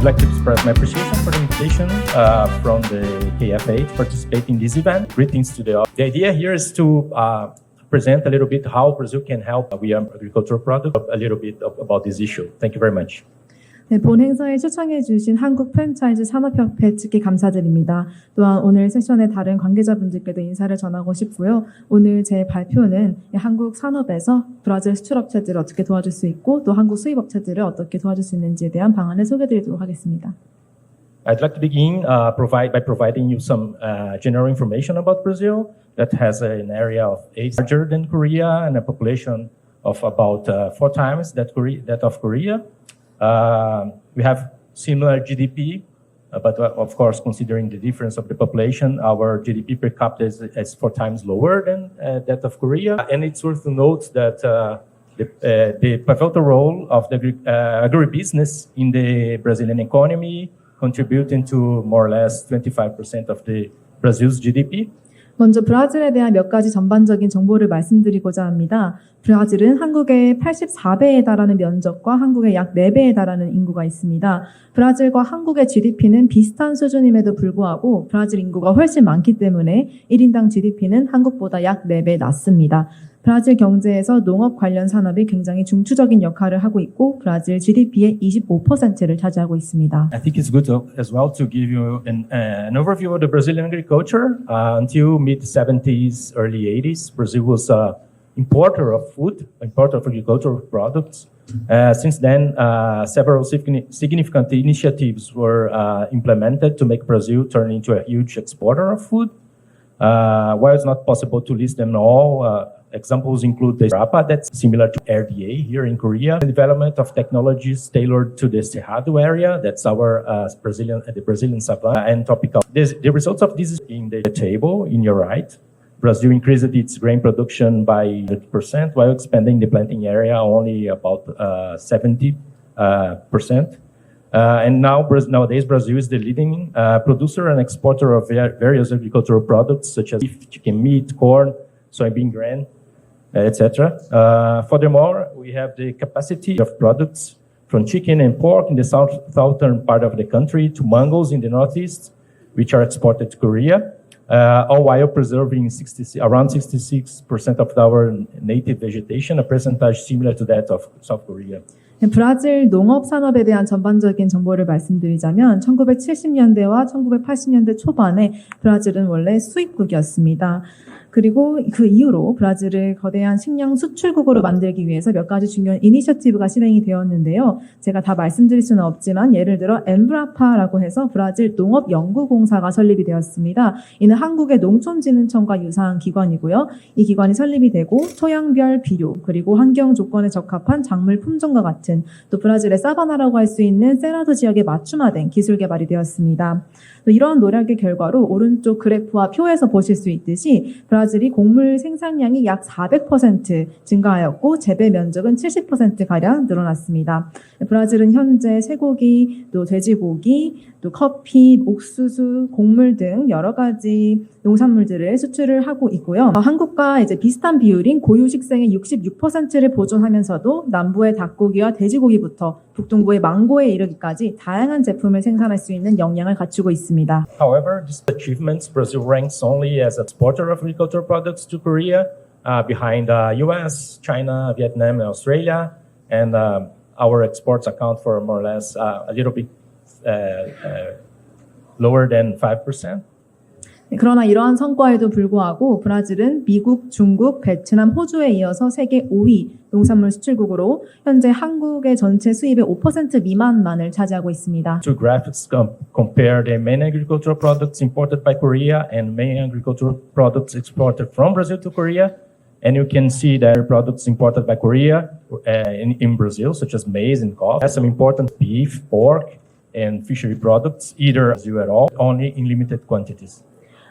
I'd like to express my appreciation for the invitation from the KFA to participate in this event. Greetings to the audience. The idea here is to present a little bit how Brazil can help with agricultural products, a little bit about this issue. Thank you very much. 네, 본 행사에 초청해 주신 한국 프랜차이즈 산업협회 측에 감사드립니다. 또한 오늘 세션의 다른 관계자분들께도 인사를 전하고 싶고요. 오늘 제 발표는 한국 산업에서 브라질 수출업체들을 어떻게 도와줄 수 있고 또 한국 수입업체들을 어떻게 도와줄 수 있는지에 대한 방안을 소개드리도록 하겠습니다. I'd like to begin by providing you some general information about Brazil that has an area of 8 larger than Korea and a population of about 4 times that of Korea. We have similar GDP, but of course, considering the difference of the population, our GDP per capita is 4 times lower than that of Korea. And it's worth to note that the pivotal role of the agribusiness in the Brazilian economy, contributing to more or less 25% of the Brazil's GDP. 먼저 브라질에 대한 몇 가지 전반적인 정보를 말씀드리고자 합니다. 브라질은 한국의 84배에 달하는 면적과 한국의 약 4배에 달하는 인구가 있습니다. 브라질과 한국의 GDP는 비슷한 수준임에도 불구하고 브라질 인구가 훨씬 많기 때문에 1인당 GDP는 한국보다 약 4배 낮습니다. 브라질 경제에서 농업 관련 산업이 굉장히 중추적인 역할을 하고 있고 브라질 GDP의 25%를 차지하고 있습니다. I think it's good as well to give you an overview of the Brazilian agriculture. Until mid-70s, early 80s, Brazil was an importer of food, importer of agricultural products. Since then, several significant initiatives were implemented to make Brazil turn into a huge exporter of food. While it's not possible to list them all, examples include the Embrapa, that's similar to RDA here in Korea. The development of technologies tailored to the Cerrado area, that's our the Brazilian savanna and tropical. The results of this is in the table in your right. Brazil increased its grain production by 30% while expanding the planting area only about 70%. And nowadays, Brazil is the leading producer and exporter of various agricultural products such as beef, chicken meat, corn, soybean grain, etc. Furthermore, we have the capacity of products from chicken and pork in the southern part of the country to mangoes in the northeast, which are exported to Korea, all while preserving around 66% of our native vegetation, a percentage similar to that of South Korea. 브라질 농업 산업에 대한 전반적인 정보를 말씀드리자면 1970년대와 1980년대 초반에 브라질은 원래 수입국이었습니다. 그리고 그 이후로 브라질을 거대한 식량 수출국으로 만들기 위해서 몇 가지 중요한 이니셔티브가 실행이 되었는데요. 제가 다 말씀드릴 수는 없지만 예를 들어 엠브라파라고 해서 브라질 농업연구공사가 설립이 되었습니다. 이는 한국의 농촌진흥청과 유사한 기관이고요. 이 기관이 설립이 되고 토양별 비료 그리고 환경 조건에 적합한 작물 품종과 같은 또 브라질의 사바나라고 할 수 있는 세라도 지역에 맞춤화된 기술 개발이 되었습니다. 또 이러한 노력의 결과로 오른쪽 그래프와 표에서 보실 수 있듯이 브라질이 곡물 생산량이 약 400% 증가하였고 재배 면적은 70%가량 늘어났습니다. 브라질은 현재 쇠고기, 또 돼지고기, 또 커피, 옥수수, 곡물 등 여러 가지 농산물들을 수출을 하고 있고요. 한국과 이제 비슷한 비율인 고유식생의 66%를 보존하면서도 남부의 닭고기와 돼지고기부터 북동부의 망고에 이르기까지 다양한 제품을 생산할 수 있는 역량을 갖추고 있습니다. However, these achievements, Brazil ranks only as an exporter of agricultural products to Korea, behind US, China, Vietnam, and Australia, and our exports account for more or less a little bit lower than 5%. 그러나 이러한 성과에도 불구하고 브라질은 미국, 중국, 베트남, 호주에 이어서 세계 5위 농산물 수출국으로 현재 한국의 전체 수입의 5% 미만만을 차지하고 있습니다. Two graphics compare the main agricultural products imported by Korea and main agricultural products exported from Brazil to Korea. And you can see that products imported by Korea in Brazil, such as maize and coffee, has some important beef, pork, and fishery products, either Brazil at all, only in limited quantities.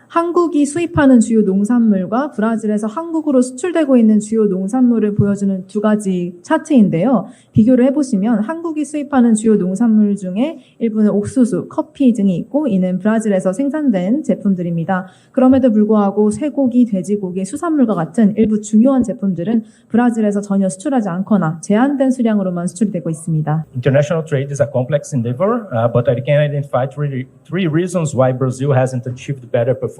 한국이 수입하는 주요 농산물과 브라질에서 한국으로 수출되고 있는 주요 농산물을 보여주는 두 가지 차트인데요. 비교를 해보시면 한국이 수입하는 주요 농산물 중에 일부는 옥수수, 커피 등이 있고 이는 브라질에서 생산된 제품들입니다. 그럼에도 불구하고 쇠고기, 돼지고기, 수산물과 같은 일부 중요한 제품들은 브라질에서 전혀 수출하지 않거나 제한된 수량으로만 수출이 되고 있습니다. International trade is a complex endeavor, but I can identify three reasons why Brazil hasn't achieved better performance.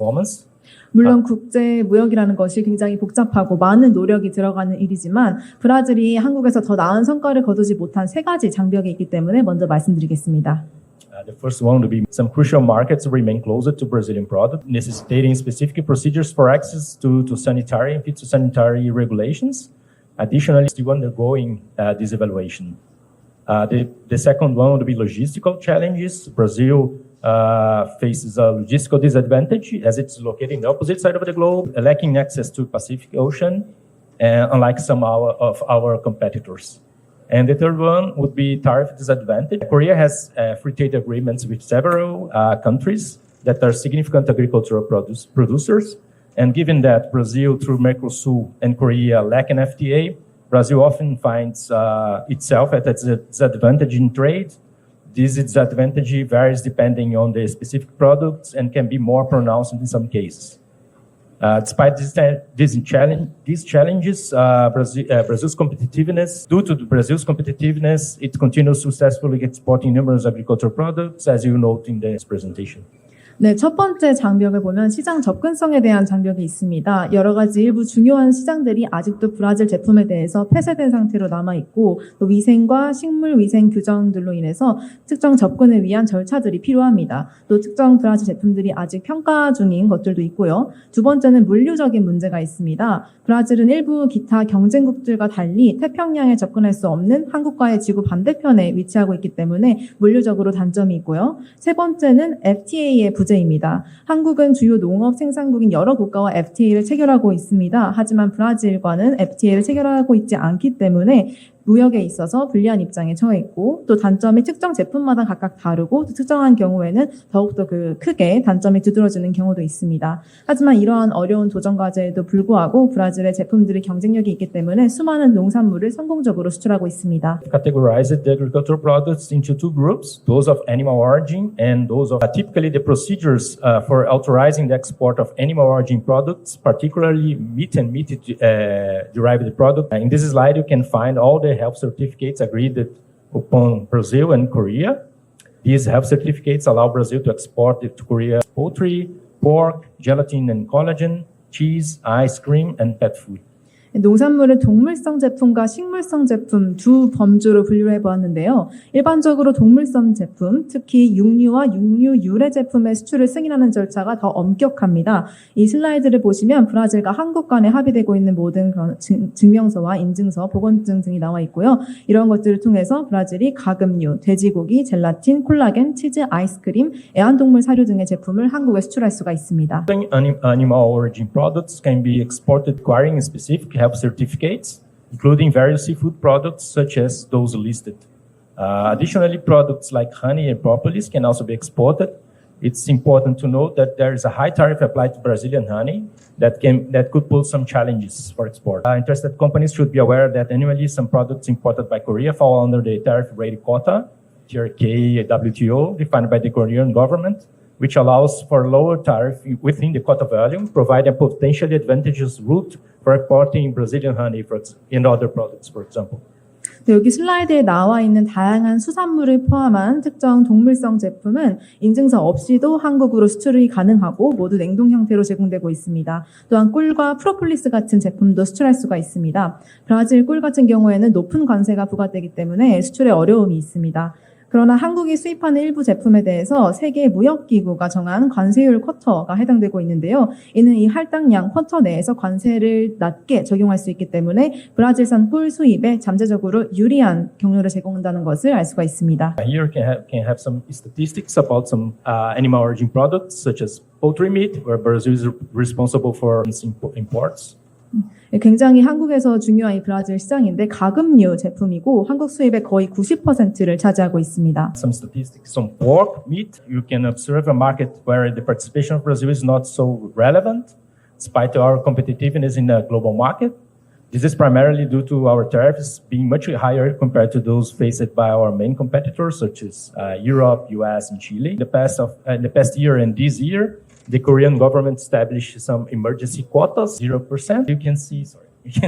물론 국제 무역이라는 것이 굉장히 복잡하고 많은 노력이 들어가는 일이지만 브라질이 한국에서 더 나은 성과를 거두지 못한 세 가지 장벽이 있기 때문에 먼저 말씀드리겠습니다. The first one would be some crucial markets remain closer to Brazilian product, necessitating specific procedures for access to sanitary and phytosanitary regulations. Additionally, still undergoing this evaluation. The second one would be logistical challenges. Brazil faces a logistical disadvantage as it's located in the opposite side of the globe, lacking access to Pacific Ocean, unlike some of our competitors. And the third one would be tariff disadvantage. Korea has free trade agreements with several countries that are significant agricultural producers. And given that Brazil, through Mercosur and Korea, lack an FTA, Brazil often finds itself at a disadvantage in trade. This disadvantage varies depending on the specific products and can be more pronounced in some cases. Despite these challenges, Brazil's competitiveness, due to Brazil's competitiveness, it continues successfully exporting numerous agricultural products, as you note in this presentation. 네, 첫 번째 장벽을 보면 시장 접근성에 대한 장벽이 있습니다. 여러 가지 일부 중요한 시장들이 아직도 브라질 제품에 대해서 폐쇄된 상태로 남아있고 또 위생과 식물 위생 규정들로 인해서 특정 접근을 위한 절차들이 필요합니다. 또 특정 브라질 제품들이 아직 평가 중인 것들도 있고요. 두 번째는 물류적인 문제가 있습니다. 브라질은 일부 기타 경쟁국들과 달리 태평양에 접근할 수 없는 한국과의 지구 반대편에 위치하고 있기 때문에 물류적으로 단점이 있고요. 세 번째는 FTA의 부재입니다. 한국은 주요 농업 생산국인 여러 국가와 FTA를 체결하고 있습니다. 하지만 브라질과는 FTA를 체결하고 있지 않기 때문에 무역에 있어서 불리한 입장에 처해 있고 또 단점이 특정 제품마다 각각 다르고 또 특정한 경우에는 더욱더 크게 단점이 두드러지는 경우도 있습니다. 하지만 이러한 어려운 도전 과제에도 불구하고 브라질의 제품들이 경쟁력이 있기 때문에 수많은 농산물을 성공적으로 수출하고 있습니다. Categorized the agricultural products into two groups, those of animal origin and those of typically the procedures for authorizing the export of animal origin products, particularly meat and meat derived product. In this slide, you can find all the health certificates agreed upon Brazil and Korea. These health certificates allow Brazil to export to Korea poultry, pork, gelatin and collagen, cheese, ice cream, and pet food. 농산물을 동물성 제품과 식물성 제품 두 범주로 분류를 해보았는데요. 일반적으로 동물성 제품, 특히 육류와 육류 유래 제품의 수출을 승인하는 절차가 더 엄격합니다. 이 슬라이드를 보시면 브라질과 한국 간에 합의되고 있는 모든 그런 증명서와 인증서, 보건증 등이 나와 있고요. 이런 것들을 통해서 브라질이 가금류, 돼지고기, 젤라틴, 콜라겐, 치즈, 아이스크림, 애완동물 사료 등의 제품을 한국에 수출할 수가 있습니다. Animal origin products can be exported requiring specific health certificates, including various seafood products such as those listed. Additionally, products like honey and propolis can also be exported. It's important to note that there is a high tariff applied to Brazilian honey that could pose some challenges for export. Interested companies should be aware that annually some products imported by Korea fall under the tariff rate quota, TRK WTO, defined by the Korean government, which allows for lower tariff within the quota value, providing a potentially advantageous route for exporting Brazilian honey and other products, for example. 여기 슬라이드에 나와 있는 다양한 수산물을 포함한 특정 동물성 제품은 인증서 없이도 한국으로 수출이 가능하고 모두 냉동 형태로 제공되고 있습니다. 또한 꿀과 프로폴리스 같은 제품도 수출할 수가 있습니다. 브라질 꿀 같은 경우에는 높은 관세가 부과되기 때문에 수출에 어려움이 있습니다. 그러나 한국이 수입하는 일부 제품에 대해서 세계 무역기구가 정한 관세율 쿼터가 해당되고 있는데요. 이는 이 할당량 쿼터 내에서 관세를 낮게 적용할 수 있기 때문에 브라질산 꿀 수입에 잠재적으로 유리한 경로를 제공한다는 것을 알 수가 있습니다. Here can have some statistics about some animal origin products such as poultry meat, where Brazil is responsible for imports. 굉장히 한국에서 중요한 이 브라질 시장인데 가금류 제품이고 한국 수입의 거의 90%를 차지하고 있습니다. Some statistics on pork, meat. You can observe a market where the participation of Brazil is not so relevant, despite our competitiveness in the global market. This is primarily due to our tariffs being much higher compared to those faced by our main competitors, such as Europe, US, and Chile. In the past year and this year, the Korean government established some emergency quotas, 0%. You can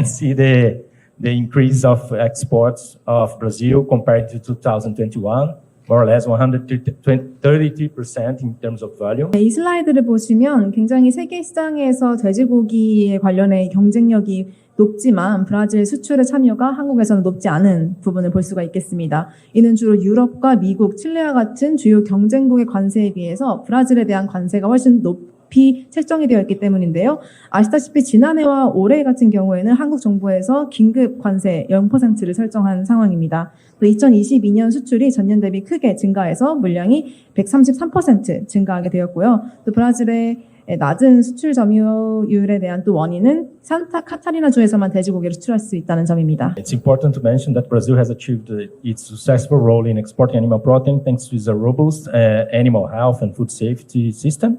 see the increase of exports of Brazil compared to 2021, more or less 133% in terms of volume. 이 슬라이드를 보시면 굉장히 세계 시장에서 돼지고기에 관련해 경쟁력이 높지만 브라질 수출의 참여가 한국에서는 높지 않은 부분을 볼 수가 있겠습니다. 이는 주로 유럽과 미국, 칠레와 같은 주요 경쟁국의 관세에 비해서 브라질에 대한 관세가 훨씬 높이 책정이 되어 있기 때문인데요. 아시다시피 지난해와 올해 같은 경우에는 한국 정부에서 긴급 관세 0%를 설정한 상황입니다. 또 2022년 수출이 전년 대비 크게 증가해서 물량이 133% 증가하게 되었고요. 또 브라질의 낮은 수출 점유율에 대한 또 원인은 산타 카타리나주에서만 돼지고기를 수출할 수 있다는 점입니다. It's important to mention that Brazil has achieved its successful role in exporting animal protein thanks to its robust animal health and food safety system.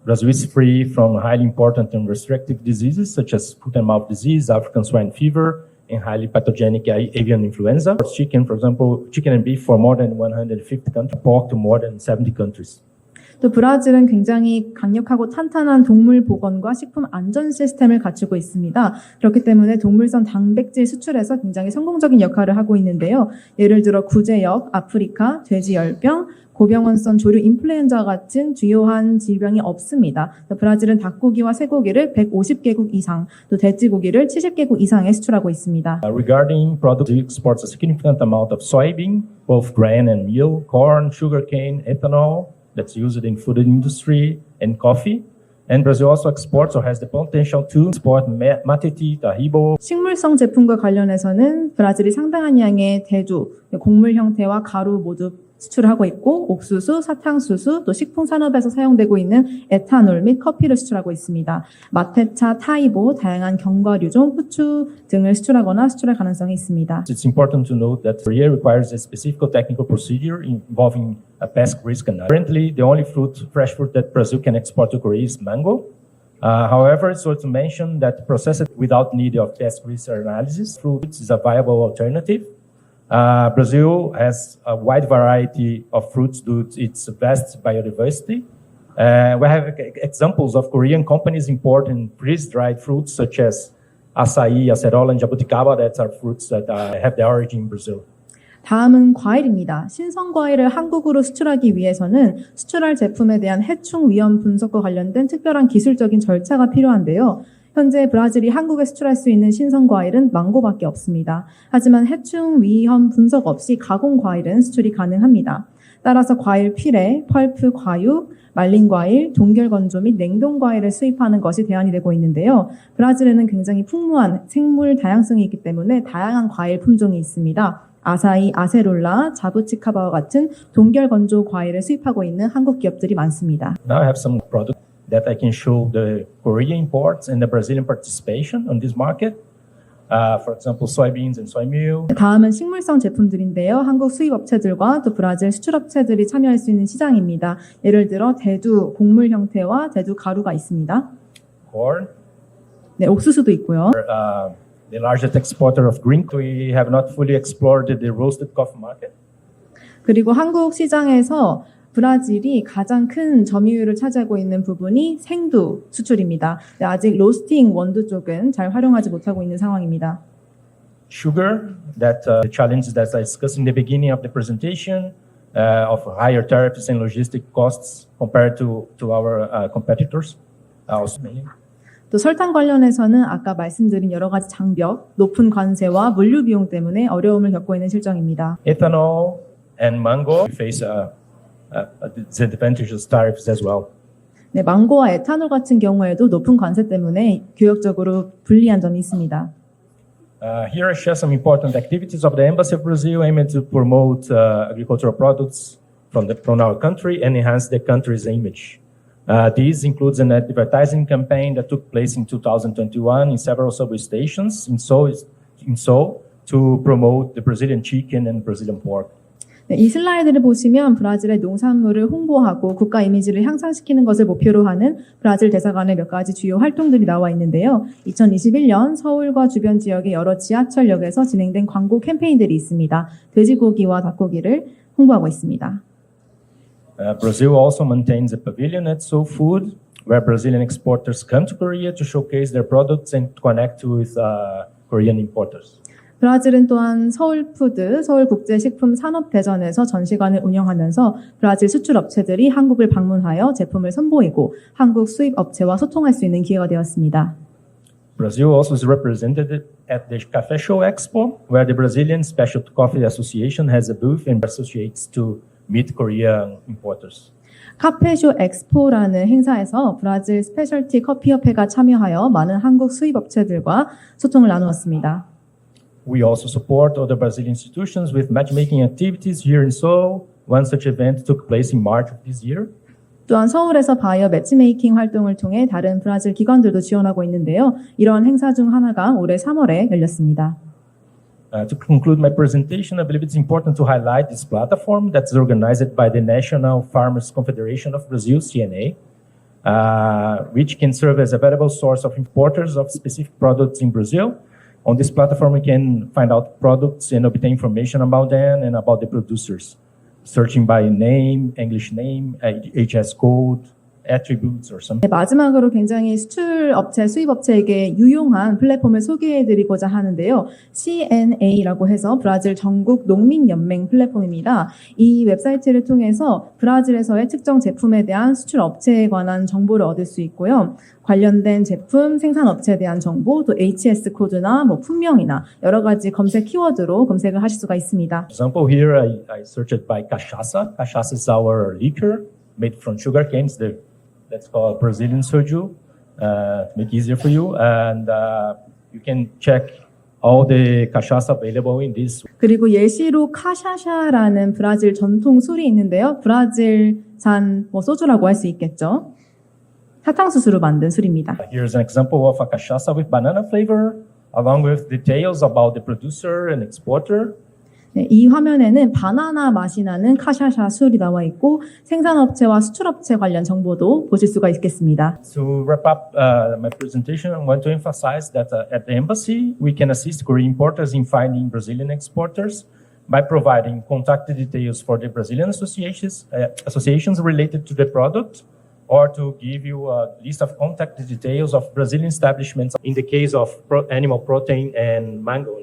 Brazil is free from highly important and restrictive diseases such as foot and mouth disease, African swine fever, and highly pathogenic avian influenza. Chicken, for example, chicken and beef for more than 150 countries, pork to more than 70 countries. 또 브라질은 굉장히 강력하고 탄탄한 동물 보건과 식품 안전 시스템을 갖추고 있습니다. 그렇기 때문에 동물성 단백질 수출에서 굉장히 성공적인 역할을 하고 있는데요. 예를 들어 구제역, 아프리카, 돼지열병, 고병원성 조류 인플루엔자와 같은 주요한 질병이 없습니다. 브라질은 닭고기와 쇠고기를 150개국 이상, 또 돼지고기를 70개국 이상에 수출하고 있습니다. Regarding products, it exports a significant amount of soybean, both grain and meal, corn, sugarcane, ethanol, that's used in food industry and coffee. And Brazil also exports or has the potential to export matiti, tahibo. 식물성 제품과 관련해서는 브라질이 상당한 양의 대두, 곡물 형태와 가루 모두 수출하고 있고 옥수수, 사탕수수, 또 식품 산업에서 사용되고 있는 에탄올 및 커피를 수출하고 있습니다. 마테차, 타이보, 다양한 견과류종, 후추 등을 수출하거나 수출할 가능성이 있습니다. It's important to note that Korea requires a specific technical procedure involving a pest risk analysis. Currently, the only fresh fruit that Brazil can export to Korea is mango. However, it's worth to mention that processed without need of pest risk analysis, fruits is a viable alternative. Brazil has a wide variety of fruits due to its vast biodiversity. We have examples of Korean companies importing freeze-dried fruits such as acai, acerola, and jabuticaba that are fruits that have their origin in Brazil. 다음은 과일입니다. 신선 과일을 한국으로 수출하기 위해서는 수출할 제품에 대한 해충 위험 분석과 관련된 특별한 기술적인 절차가 필요한데요. 현재 브라질이 한국에 수출할 수 있는 신선 과일은 망고밖에 없습니다. 하지만 해충 위험 분석 없이 가공 과일은 수출이 가능합니다. 따라서 과일 피레, 펄프, 과육, 말린 과일, 동결 건조 및 냉동 과일을 수입하는 것이 대안이 되고 있는데요. 브라질에는 굉장히 풍부한 생물 다양성이 있기 때문에 다양한 과일 품종이 있습니다. 아사이, 아세롤라, 자부치카바와 같은 동결 건조 과일을 수입하고 있는 한국 기업들이 많습니다. Now I have some products that I can show the Korean imports and the Brazilian participation on this market. For example, soybeans and soy meal. 다음은 식물성 제품들인데요. 한국 수입업체들과 또 브라질 수출업체들이 참여할 수 있는 시장입니다. 예를 들어 대두 곡물 형태와 대두 가루가 있습니다. Corn. 네, 옥수수도 있고요. The largest exporter of green. We have not fully explored the roasted coffee market. 그리고 한국 시장에서 브라질이 가장 큰 점유율을 차지하고 있는 부분이 생두 수출입니다. 아직 로스팅 원두 쪽은 잘 활용하지 못하고 있는 상황입니다. Sugar, that the challenges that I discussed in the beginning of the presentation of higher tariffs and logistic costs compared to our competitors. 또 설탕 관련해서는 아까 말씀드린 여러 가지 장벽, 높은 관세와 물류 비용 때문에 어려움을 겪고 있는 실정입니다. Ethanol and mango face disadvantageous tariffs as well. 네, 망고와 에탄올 같은 경우에도 높은 관세 때문에 교역적으로 불리한 점이 있습니다. Here I share some important activities of the Embassy of Brazil aiming to promote agricultural products from our country and enhance the country's image. This includes an advertising campaign that took place in 2021 in several subway stations in Seoul to promote the Brazilian chicken and Brazilian pork. 네, 이 슬라이드를 보시면 브라질의 농산물을 홍보하고 국가 이미지를 향상시키는 것을 목표로 하는 브라질 대사관의 몇 가지 주요 활동들이 나와 있는데요. 2021년 서울과 주변 지역의 여러 지하철역에서 진행된 광고 캠페인들이 있습니다. 돼지고기와 닭고기를 홍보하고 있습니다. Brazil also maintains a pavilion at Seoul Food, where Brazilian exporters come to Korea to showcase their products and connect with Korean importers. 브라질은 또한 서울푸드, 서울국제식품산업대전에서 전시관을 운영하면서 브라질 수출업체들이 한국을 방문하여 제품을 선보이고 한국 수입업체와 소통할 수 있는 기회가 되었습니다. Brazil also is represented at the Café Show Expo, where the Brazilian Specialty Coffee Association has a booth and associates to meet Korean importers. 카페쇼 엑스포라는 행사에서 브라질 스페셜티 커피협회가 참여하여 많은 한국 수입업체들과 소통을 나누었습니다. We also support other Brazilian institutions with matchmaking activities here in Seoul. One such event took place in March of this year. 또한 서울에서 바이어 매치메이킹 활동을 통해 다른 브라질 기관들도 지원하고 있는데요. 이러한 행사 중 하나가 올해 3월에 열렸습니다. To conclude my presentation, I believe it's important to highlight this platform that's organized by the National Farmers Confederation of Brazil, CNA, which can serve as a valuable source of importers of specific products in Brazil. On this platform, we can find out products and obtain information about them and about the producers, searching by name, English name, HS code, attributes or something. 네, 마지막으로 굉장히 수출업체, 수입업체에게 유용한 플랫폼을 소개해드리고자 하는데요. CNA라고 해서 브라질 전국 농민연맹 플랫폼입니다. 이 웹사이트를 통해서 브라질에서의 특정 제품에 대한 수출업체에 관한 정보를 얻을 수 있고요. 관련된 제품, 생산업체에 대한 정보, 또 HS 코드나 품명이나 여러 가지 검색 키워드로 검색을 하실 수가 있습니다. For example, here I searched by cachaça. Cachaça is our liquor made from sugar canes. That's called Brazilian soju. To make it easier for you, and you can check all the cachaça available in this. 그리고 예시로 카샤샤라는 브라질 전통 술이 있는데요. 브라질산 소주라고 할 수 있겠죠. 사탕수수로 만든 술입니다. Here's an example of a cachaça with banana flavor, along with details about the producer and exporter. 네, 이 화면에는 바나나 맛이 나는 카샤샤 술이 나와 있고 생산업체와 수출업체 관련 정보도 보실 수가 있겠습니다. To wrap up my presentation, I want to emphasize that at the embassy, we can assist Korean importers in finding Brazilian exporters by providing contact details for the Brazilian associations related to the product, or to give you a list of contact details of Brazilian establishments in the case of animal protein and mango.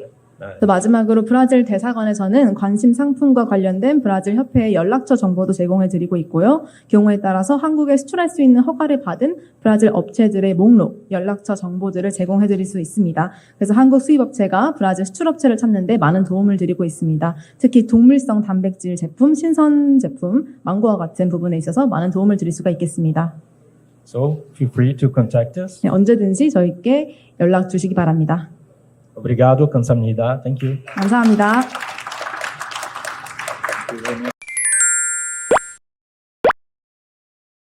마지막으로 브라질 대사관에서는 관심 상품과 관련된 브라질 협회의 연락처 정보도 제공해 드리고 있고요. 경우에 따라서 한국에 수출할 수 있는 허가를 받은 브라질 업체들의 목록, 연락처 정보들을 제공해 드릴 수 있습니다. 그래서 한국 수입업체가 브라질 수출업체를 찾는 데 많은 도움을 드리고 있습니다. 특히 동물성 단백질 제품, 신선 제품, 망고와 같은 부분에 있어서 많은 도움을 드릴 수가 있겠습니다. So feel free to contact us. 네, 언제든지 저희께 연락 주시기 바랍니다. Obrigado, 감사합니다. Thank you. 감사합니다.